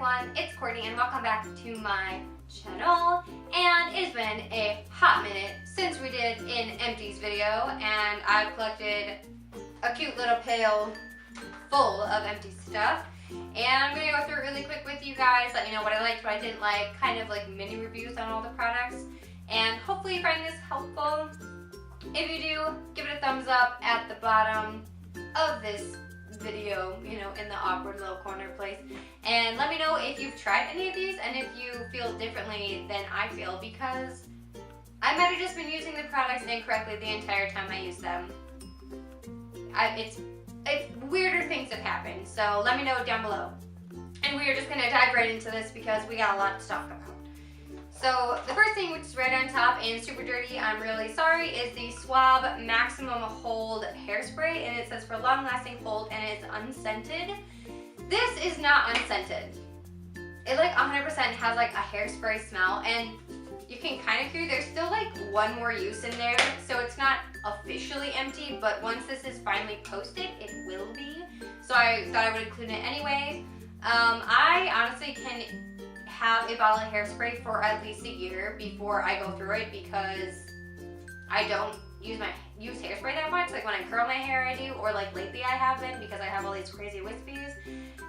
everyone, it's Courtney and welcome back to my channel. And it's been a hot minute since we did an Empties video, and I've collected a cute little pail full of empty stuff. And I'm going to go through it really quick with you guys, let you know what I liked, what I didn't like, kind of like mini reviews on all the products. And hopefully you find this helpful. If you do, give it a thumbs up at the bottom of this video, you know, in the awkward little corner place. And let me know if you've tried any of these and if you feel differently than I feel, because I might have just been using the products incorrectly the entire time I use them. It's weirder things have happened, so let me know down below. And we are just gonna dive right into this because we got a lot to talk about. So the first thing, which is right on top and super dirty, I'm really sorry, is the Suave Maximum Hold Hairspray, and it says for long lasting hold, and it's unscented. This is not unscented. It like 100% has like a hairspray smell, and you can kind of hear there's still like one more use in there, so it's not officially empty, but once this is finally posted, it will be. So I thought I would include it anyway. I honestly can have a bottle of hairspray for at least a year before I go through it, because I don't use hairspray that much. Like when I curl my hair I do, or like lately I haven't because I have all these crazy wispies.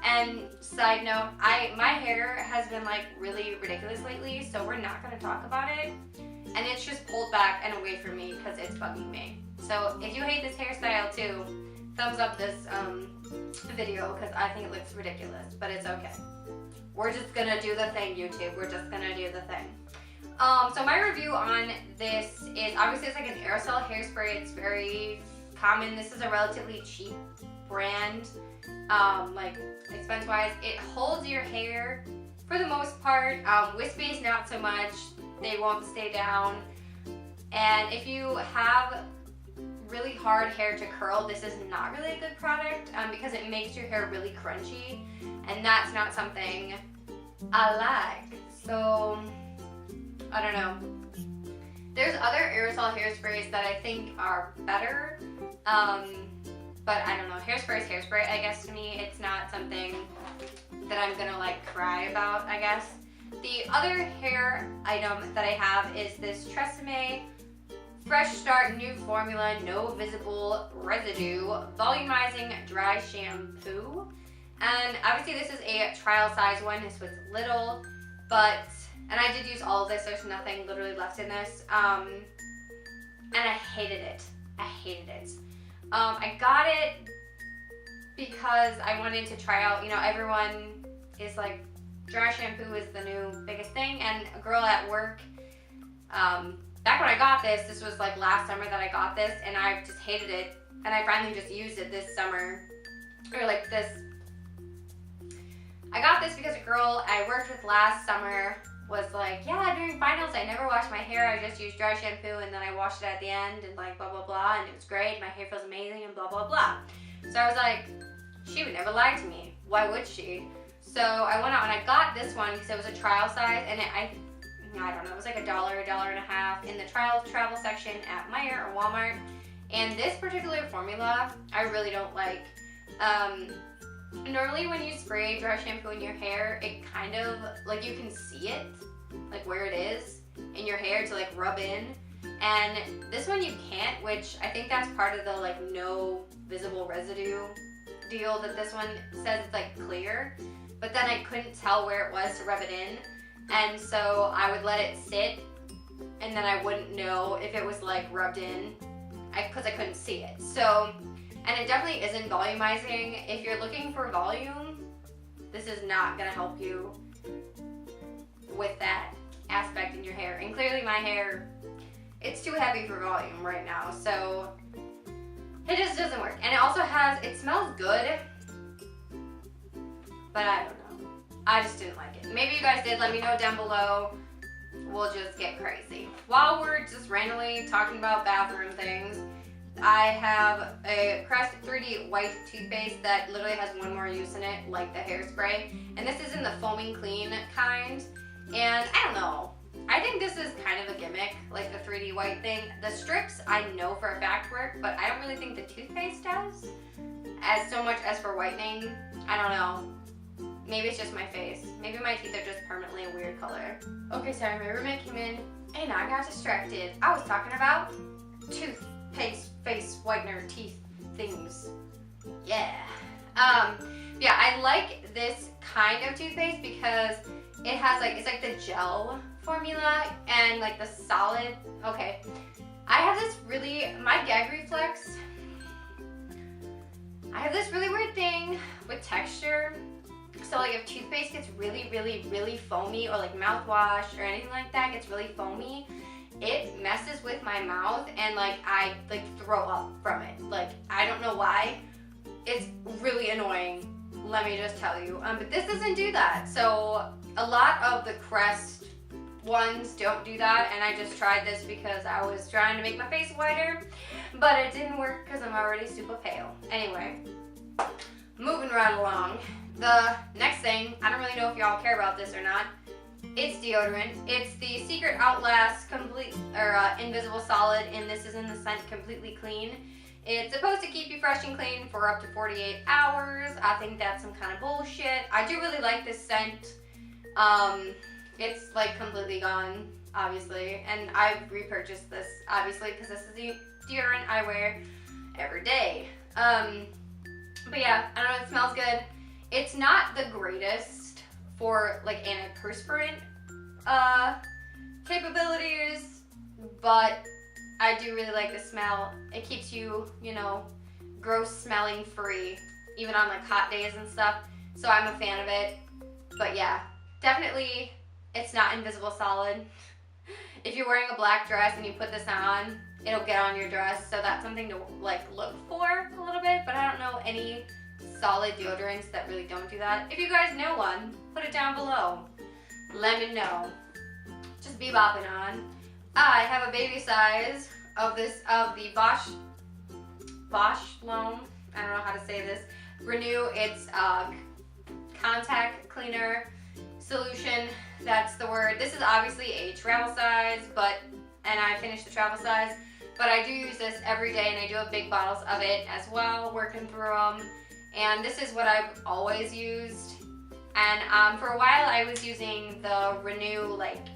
And side note, my hair has been like really ridiculous lately, so we're not going to talk about it. And it's just pulled back and away from me because it's bugging me. So if you hate this hairstyle too, thumbs up this video because I think it looks ridiculous, but it's okay. We're just gonna do the thing, YouTube. We're just gonna do the thing. So my review on this is, obviously it's like an aerosol hairspray. It's very common. This is a relatively cheap brand, like expense-wise. It holds your hair for the most part. Wispies, not so much. They won't stay down. And if you have really hard hair to curl, this is not really a good product because it makes your hair really crunchy, and that's not something I like. So I don't know. There's other aerosol hairsprays that I think are better, but I don't know. Hairspray is hairspray, I guess. To me, it's not something that I'm gonna like cry about, I guess. The other hair item that I have is this TRESemme Fresh Start New Formula No Visible Residue Volumnizing Dry Shampoo. And obviously this is a trial size one. This was little, but, and I did use all of this. There's nothing literally left in this. And I hated it. I hated it. I got it because I wanted to try out, you know, everyone is like, dry shampoo is the new biggest thing. And a girl at work, back when I got this was like last summer that I got this, and I just hated it. And I finally just used it this summer, or like this. I got this because a girl I worked with last summer was like, yeah, during finals I never washed my hair, I just used dry shampoo and then I washed it at the end and like blah blah blah, and it was great, my hair feels amazing and blah blah blah. So I was like, she would never lie to me, why would she? So I went out and I got this one because it was a trial size, and I don't know, it was like $1, $1.50 in the travel section at Meijer or Walmart. And this particular formula, I really don't like. Normally when you spray dry shampoo in your hair, it kind of, like you can see it, like where it is in your hair to like rub in. And this one you can't, which I think that's part of the like no visible residue deal that this one says it's like clear. But then I couldn't tell where it was to rub it in. And so I would let it sit, and then I wouldn't know if it was like rubbed in, because I couldn't see it. So, and it definitely isn't volumizing. If you're looking for volume, this is not gonna help you with that aspect in your hair. And clearly my hair, it's too heavy for volume right now, so it just doesn't work. And it also has, it smells good, but I don't know. I just didn't like it. Maybe you guys did. Let me know down below. We'll just get crazy. While we're just randomly talking about bathroom things, I have a Crest 3D white toothpaste that literally has one more use in it, like the hairspray. And this is in the foaming clean kind. And I don't know. I think this is kind of a gimmick, like the 3D white thing. The strips I know for a fact work, but I don't really think the toothpaste does as so much as for whitening. I don't know. Maybe it's just my face. Maybe my teeth are just permanently a weird color. Okay, sorry, my roommate came in and I got distracted. I was talking about toothpaste, face whitener, teeth things. Yeah. Yeah, I like this kind of toothpaste because it has like, it's like the gel formula and like the solid. Okay. I have this really, my gag reflex, I have this really weird thing with texture. So like if toothpaste gets really, really, really foamy, or like mouthwash or anything like that gets really foamy, it messes with my mouth and like I like throw up from it. Like I don't know why. It's really annoying, let me just tell you. But this doesn't do that. So a lot of the Crest ones don't do that, and I just tried this because I was trying to make my face whiter, but it didn't work because I'm already super pale. Anyway, moving right along. The next thing, I don't really know if y'all care about this or not, it's deodorant. It's the Secret Outlast Invisible Solid, and this is in the scent Completely Clean. It's supposed to keep you fresh and clean for up to 48 hours. I think that's some kind of bullshit. I do really like this scent. It's like completely gone, obviously, and I've repurchased this, obviously, because this is the deodorant I wear every day. But yeah, I don't know, it smells good. It's not the greatest for like antiperspirant capabilities, but I do really like the smell. It keeps you, you know, gross smelling free, even on like hot days and stuff. So I'm a fan of it. But yeah, definitely it's not invisible solid. If you're wearing a black dress and you put this on, it'll get on your dress. So that's something to like look for a little bit, but I don't know any solid deodorants that really don't do that. If you guys know one, put it down below. Let me know. Just be bopping on. I have a baby size of the Basch Lomb. I don't know how to say this. RENU. It's contact cleaner solution. That's the word. This is obviously a travel size, and I finished the travel size, but I do use this every day, and I do have big bottles of it as well, working through them. And this is what I've always used. And for a while I was using the RENU like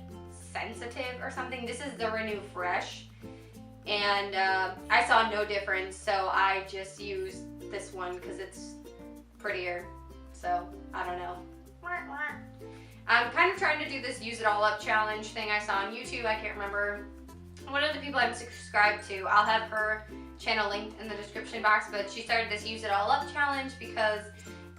Sensitive or something. This is the RENU Fresh, and I saw no difference, so I just used this one because it's prettier. So I don't know. I'm kind of trying to do this use it all up challenge thing I saw on YouTube. I can't remember one of the people I'm subscribed to. I'll have her channel linked in the description box, but she started this use it all up challenge because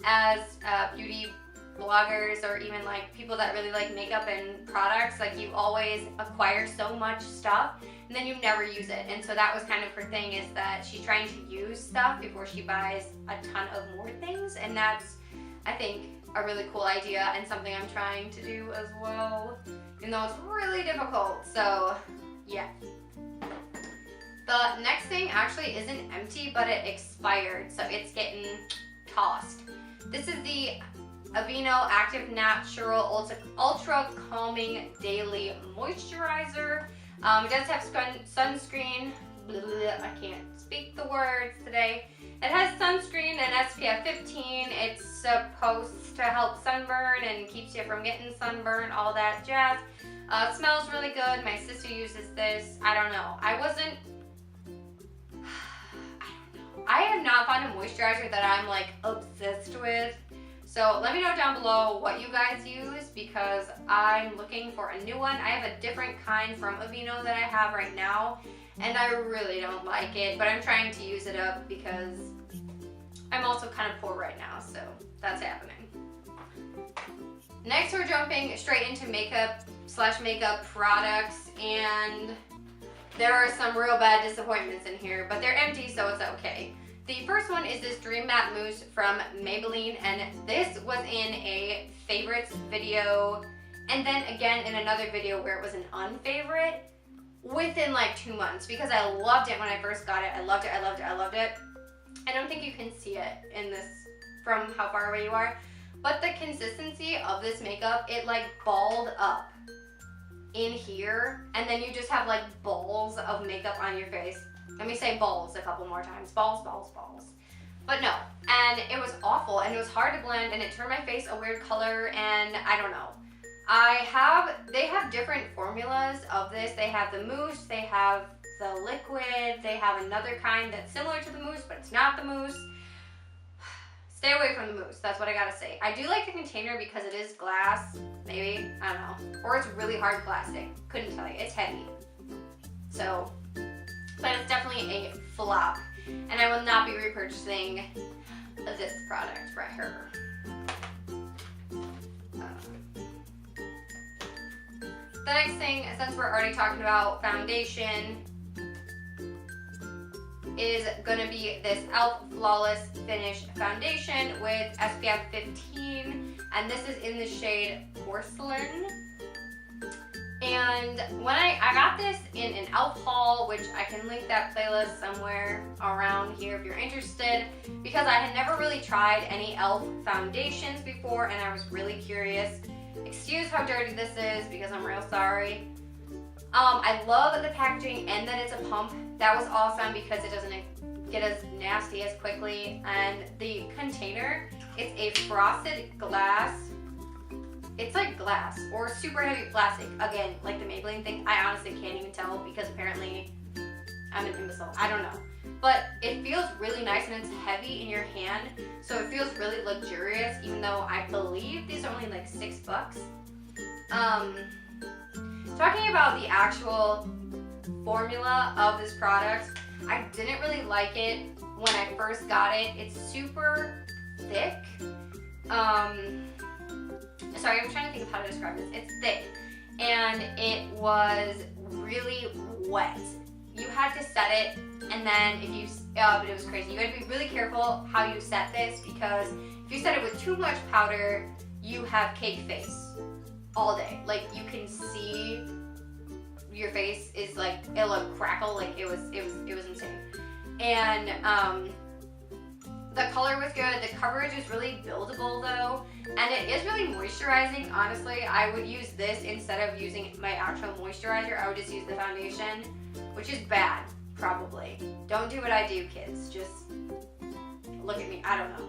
as beauty bloggers, or even like people that really like makeup and products, like you always acquire so much stuff and then you never use it. And so that was kind of her thing, is that she's trying to use stuff before she buys a ton of more things, and that's, I think, a really cool idea and something I'm trying to do as well, even though it's really difficult. So yeah. The next thing actually isn't empty, but it expired, so it's getting tossed. This is the Aveeno Active Natural Ultra Calming Daily Moisturizer. It does have sunscreen. I can't speak the words today. It has sunscreen and SPF 15. It's supposed to help sunburn and keeps you from getting sunburn, all that jazz. It smells really good. My sister uses this. I don't know. I have not found a moisturizer that I'm like obsessed with. So let me know down below what you guys use, because I'm looking for a new one. I have a different kind from Aveeno that I have right now, and I really don't like it, but I'm trying to use it up because I'm also kind of poor right now, so that's happening. Next, we're jumping straight into makeup products, and there are some real bad disappointments in here, but they're empty, so it's okay. The first one is this Dream Matte Mousse from Maybelline, and this was in a favorites video, and then again in another video where it was an unfavorite within like 2 months, because I loved it when I first got it. I loved it, I loved it, I loved it. I don't think you can see it in this from how far away you are, but the consistency of this makeup, it like balled up in here, and then you just have like balls of makeup on your face. Let me say balls a couple more times. Balls, balls, balls. But no, and it was awful, and it was hard to blend, and it turned my face a weird color, and I don't know. They have different formulas of this. They have the mousse, they have the liquid, they have another kind that's similar to the mousse, but it's not the mousse. Stay away from the mousse, that's what I gotta say. I do like the container because it is glass, maybe, I don't know. Or it's really hard plastic, couldn't tell you, it's heavy. So, but it's definitely a flop. And I will not be repurchasing this product for her. The next thing, since we're already talking about foundation, is gonna be this e.l.f. Flawless Finish Foundation with SPF 15, and this is in the shade Porcelain. And when I got this in an e.l.f. haul, which I can link that playlist somewhere around here if you're interested, because I had never really tried any e.l.f. foundations before, and I was really curious. Excuse how dirty this is, because I'm real sorry. I love the packaging and that it's a pump. That was awesome because it doesn't get as nasty as quickly. And the container, it's a frosted glass. It's like glass or super heavy plastic. Again, like the Maybelline thing, I honestly can't even tell because apparently I'm an imbecile. I don't know. But it feels really nice and it's heavy in your hand. So it feels really luxurious, even though I believe these are only like $6. Talking about the actual formula of this product, I didn't really like it when I first got it. It's super thick. Sorry, I'm trying to think of how to describe this. It's thick and it was really wet. You had to set it, and then if you, but it was crazy. You had to be really careful how you set this because if you set it with too much powder, you have cake face all day. Like you can see your face is like, it'll crackle, like it was insane. And the color was good. The coverage is really buildable though, and it is really moisturizing. Honestly, I would use this instead of using my actual moisturizer. I would just use the foundation, which is bad, probably. Don't do what I do, kids. Just look at me. I don't know.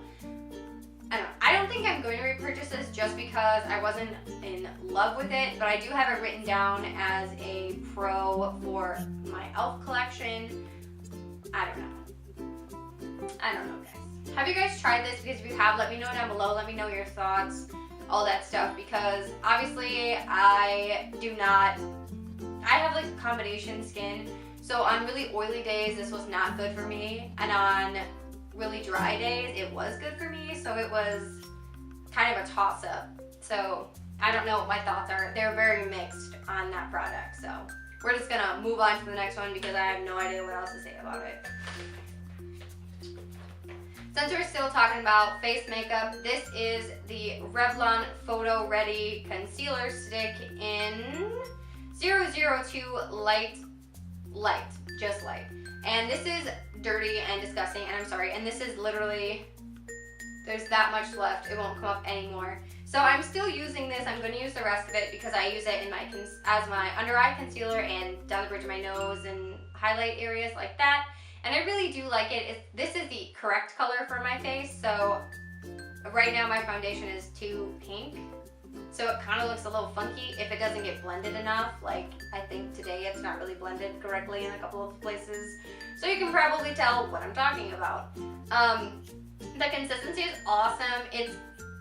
I don't think I'm going to repurchase this just because I wasn't in love with it, but I do have it written down as a pro for my e.l.f. collection. I don't know, guys. Have you guys tried this? Because if you have, let me know down below. Let me know your thoughts, all that stuff, because obviously I have like combination skin, so on really oily days this was not good for me, and on really dry days it was good for me, so it was kind of a toss-up. So I don't know what my thoughts are. They're very mixed on that product, so we're just gonna move on to the next one because I have no idea what else to say about it. Since we're still talking about face makeup, this is the Revlon PhotoReady Concealer Stick in 002 Light, just light. And this is dirty and disgusting, and I'm sorry, and this is literally, there's that much left. It won't come up anymore. So I'm still using this. I'm going to use the rest of it because I use it in as my under eye concealer and down the bridge of my nose and highlight areas like that. And I really do like it. This is the correct color for my face. So right now my foundation is too pink. So it kind of looks a little funky if it doesn't get blended enough. Like I think today it's not really blended correctly in a couple of places. So you can probably tell what I'm talking about. The consistency is awesome. It's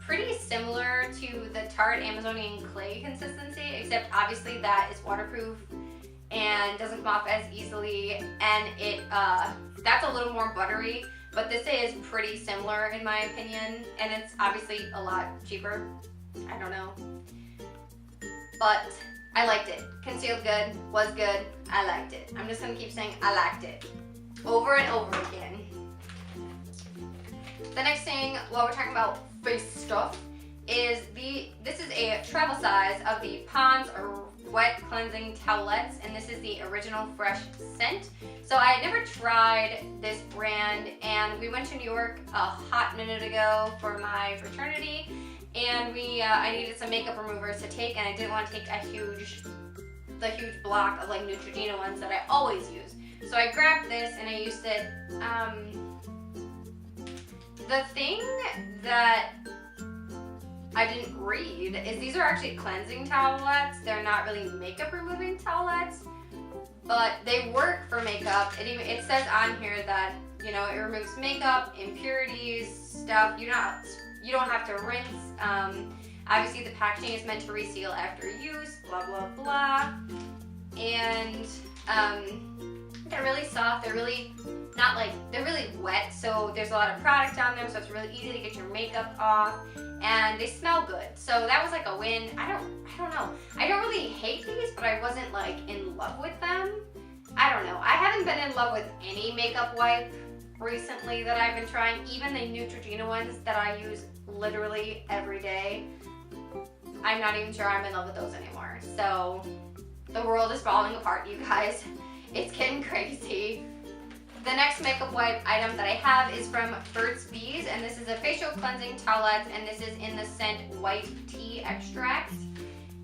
pretty similar to the Tarte Amazonian Clay consistency, except obviously that is waterproof and doesn't come off as easily, and it that's a little more buttery, but this is pretty similar in my opinion, and it's obviously a lot cheaper. I don't know, but I liked it. Concealed good, was good, I liked it. I'm just gonna keep saying I liked it over and over again. The next thing, while we're talking about face stuff, is this is a travel size of the Pond's Wet Cleansing Towelettes, and this is the original fresh scent. So I had never tried this brand, and we went to New York a hot minute ago for my fraternity, and I needed some makeup removers to take, and I didn't want to take the huge block of like Neutrogena ones that I always use. So I grabbed this and I used it. the thing that I didn't read is these are actually cleansing towelettes. They're not really makeup removing towelettes, but they work for makeup. It says on here that, you know, it removes makeup, impurities, stuff. You don't have to rinse. Obviously the packaging is meant to reseal after use, blah, blah, blah. And they're really soft. They're really not like, they're really wet. So there's a lot of product on them. So it's really easy to get your makeup off, and they smell good. So that was like a win. I don't know. I don't really hate these, but I wasn't like in love with them. I don't know. I haven't been in love with any makeup wipe recently that I've been trying. Even the Neutrogena ones that I use literally every day, I'm not even sure I'm in love with those anymore. So the world is falling apart, you guys. It's getting crazy. The next makeup wipe item that I have is from Burt's Bees, and this is a facial cleansing towelette, and this is in the scent White Tea Extract.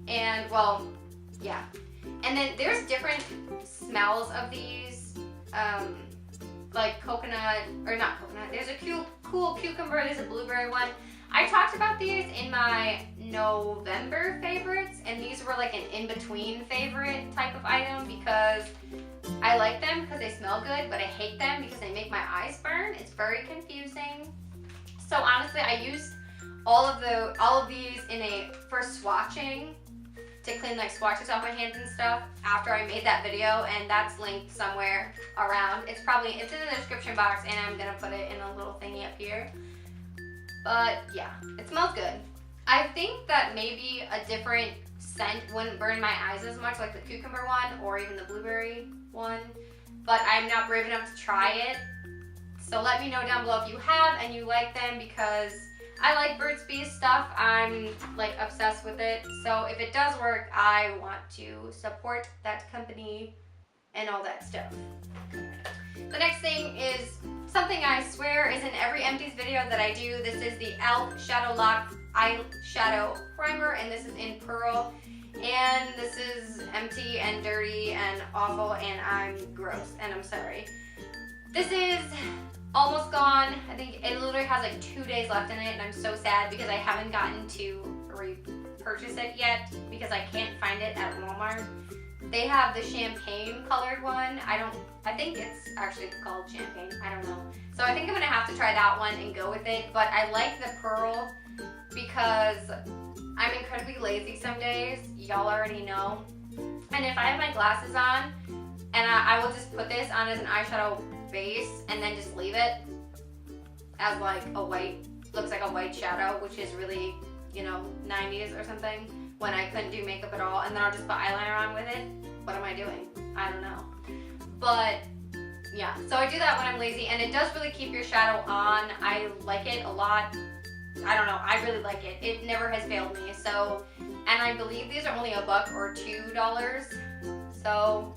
And well, yeah. And then there's different smells of these, like coconut, or not coconut. There's a cool cucumber, there's a blueberry one. I talked about these in my November favorites, and these were like an in-between favorite type of item because I like them because they smell good, but I hate them because they make my eyes burn. It's very confusing. So honestly, I used all of these for swatching to clean like swatches off my hands and stuff after I made that video, and that's linked somewhere around. It's in the description box, and I'm gonna put it in a little thingy up here. But yeah, it smells good. I think that maybe a different scent wouldn't burn my eyes as much, like the cucumber one or even the blueberry one, but I'm not brave enough to try it. So let me know down below if you have and you like them, because I like Burt's Bees stuff. I'm like obsessed with it. So if it does work, I want to support that company and all that stuff. The next thing is something I swear is in every Empties video that I do. This is the e.l.f. Shadow Lock Eyeshadow Primer, and this is in Pearl. And this is empty and dirty and awful, and I'm gross, and I'm sorry. This is almost gone. I think it literally has like 2 days left in it, and I'm so sad because I haven't gotten to repurchase it yet because I can't find it at Walmart. They have the champagne colored one. I think it's actually called champagne. I don't know. So I think I'm gonna have to try that one and go with it. But I like the Pearl because I'm incredibly lazy some days. Y'all already know. And if I have my glasses on, and I will just put this on as an eyeshadow base and then just leave it as like looks like a white shadow, which is really, you know, 90s or something, when I couldn't do makeup at all, and then I'll just put eyeliner on with it. What am I doing? I don't know. But yeah, so I do that when I'm lazy, and it does really keep your shadow on. I like it a lot. I don't know, I really like it. It never has failed me. So, and I believe these are only $1 or $2. So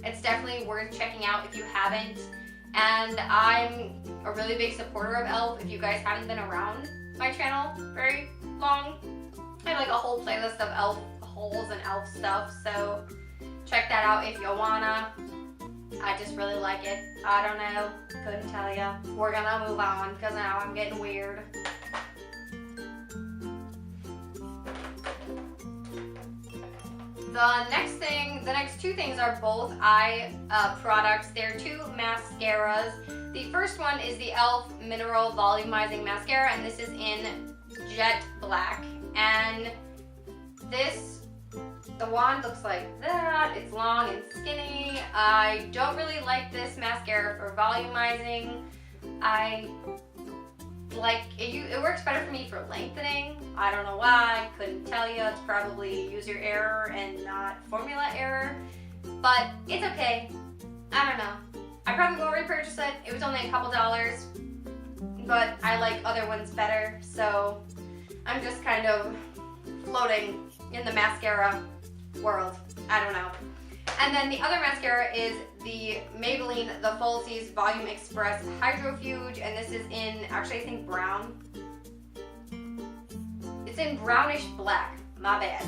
it's definitely worth checking out if you haven't. And I'm a really big supporter of e.l.f. If you guys haven't been around my channel very long, I have like a whole playlist of e.l.f. hauls and e.l.f. stuff, so check that out if you wanna. I just really like it. I don't know, couldn't tell ya. We're gonna move on because now I'm getting weird. The next two things are both eye products. They're two mascaras. The first one is the e.l.f. Mineral Volumizing Mascara, and this is in Jet Black. And the wand looks like that. It's long and skinny. I don't really like this mascara for volumizing. I like it works better for me for lengthening. I don't know why, couldn't tell you. It's probably user error and not formula error, but it's okay. I don't know. I probably will repurchase it. It was only a couple dollars, but I like other ones better, so I'm just kind of floating in the mascara world. I don't know. And then the other mascara is the Maybelline The Falsies Volume Express Hydrofuge, and this is in, actually I think brown. It's in brownish black, my bad.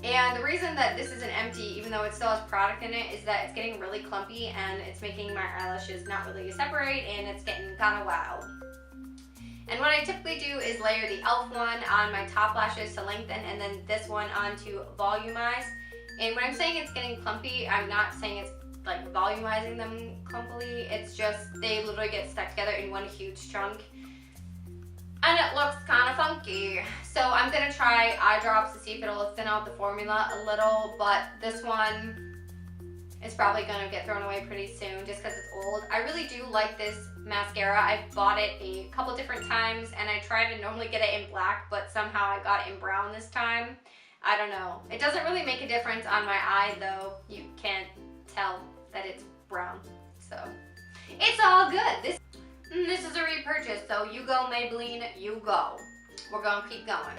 And the reason that this is an empty, even though it still has product in it, is that it's getting really clumpy and it's making my eyelashes not really separate, and it's getting kind of wild. And what I typically do is layer the e.l.f. one on my top lashes to lengthen, and then this one onto volumize. And when I'm saying it's getting clumpy, I'm not saying it's like volumizing them clumpily. It's just they literally get stuck together in one huge chunk. And it looks kind of funky. So I'm going to try eye drops to see if it'll thin out the formula a little, but this one is probably going to get thrown away pretty soon just because it's old. I really do like this mascara. I've bought it a couple different times, and I try to normally get it in black, but somehow I got it in brown this time. I don't know. It doesn't really make a difference on my eye though. You can't tell that it's brown. So it's all good. This is a repurchase, so you go Maybelline, you go. We're gonna keep going.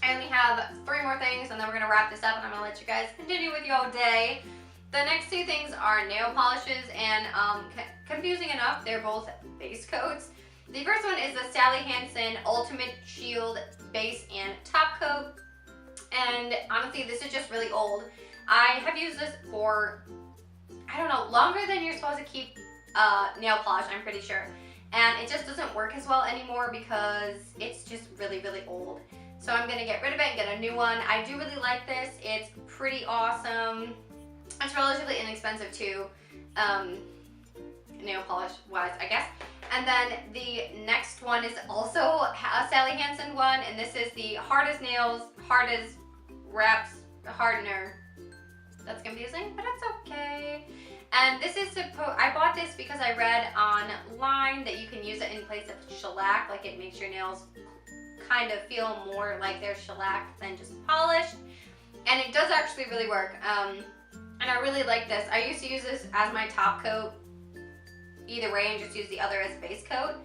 And we have 3 more things, and then we're gonna wrap this up, and I'm gonna let you guys continue with your day. The next 2 things are nail polishes, and confusing enough, they're both base coats. The first one is the Sally Hansen Ultimate Shield Base and Top Coat. And honestly, this is just really old. I have used this for, I don't know, longer than you're supposed to keep nail polish, I'm pretty sure. And it just doesn't work as well anymore because it's just really, really old. So I'm gonna get rid of it and get a new one. I do really like this. It's pretty awesome. It's relatively inexpensive too, nail polish wise, I guess. And then the next one is also a Sally Hansen one, and this is the Hardest Nails, Hardest Wraps Hardener. That's confusing, but it's okay. And this is I bought this because I read online that you can use it in place of shellac, like it makes your nails kind of feel more like they're shellac than just polished. And it does actually really work. And I really like this. I used to use this as my top coat either way and just use the other as base coat.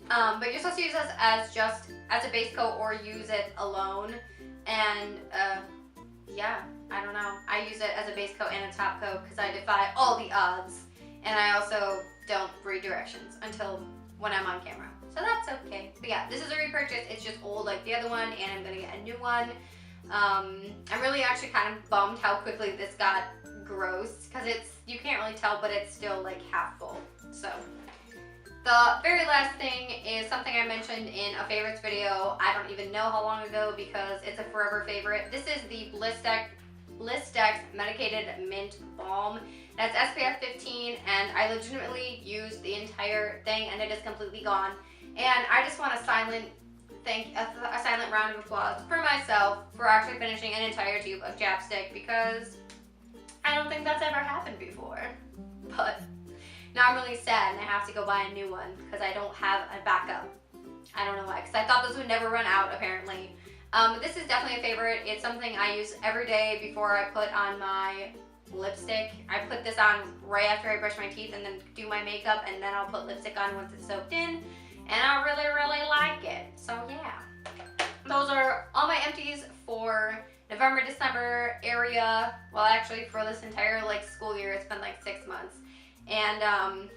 But you're supposed to use this as just as a base coat or use it alone. And yeah, I don't know. I use it as a base coat and a top coat because I defy all the odds. And I also don't read directions until when I'm on camera. So that's okay. But yeah, this is a repurchase. It's just old like the other one, and I'm gonna get a new one. I'm really actually kind of bummed how quickly this got gross because you can't really tell, but it's still like half full. So the very last thing is something I mentioned in a favorites video. I don't even know how long ago because it's a forever favorite. This is the Blistex Medicated Mint Balm. That's SPF 15, and I legitimately used the entire thing and it is completely gone. And I just want a silent round of applause for myself for actually finishing an entire tube of chapstick because I don't think that's ever happened before. But now I'm really sad and I have to go buy a new one because I don't have a backup. I don't know why, because I thought this would never run out apparently. This is definitely a favorite. It's something I use every day before I put on my lipstick. I put this on right after I brush my teeth and then do my makeup, and then I'll put lipstick on once it's soaked in. And I really, really like it. So yeah. Those are all my empties for November, December area. Well, actually for this entire like school year, it's been like 6 months. And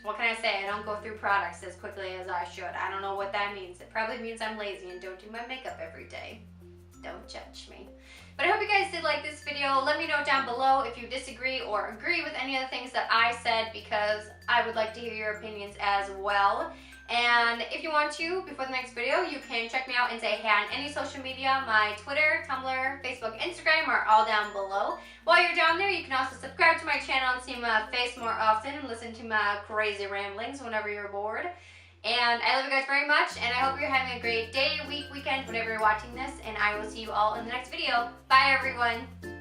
what can I say? I don't go through products as quickly as I should. I don't know what that means. It probably means I'm lazy and don't do my makeup every day. Don't judge me. But I hope you guys did like this video. Let me know down below if you disagree or agree with any of the things that I said, because I would like to hear your opinions as well. And if you want to, before the next video, you can check me out and say hey on any social media. My Twitter, Tumblr, Facebook, Instagram are all down below. While you're down there, you can also subscribe to my channel and see my face more often and listen to my crazy ramblings whenever you're bored. And I love you guys very much, and I hope you're having a great day, week, weekend, whenever you're watching this, and I will see you all in the next video. Bye, everyone.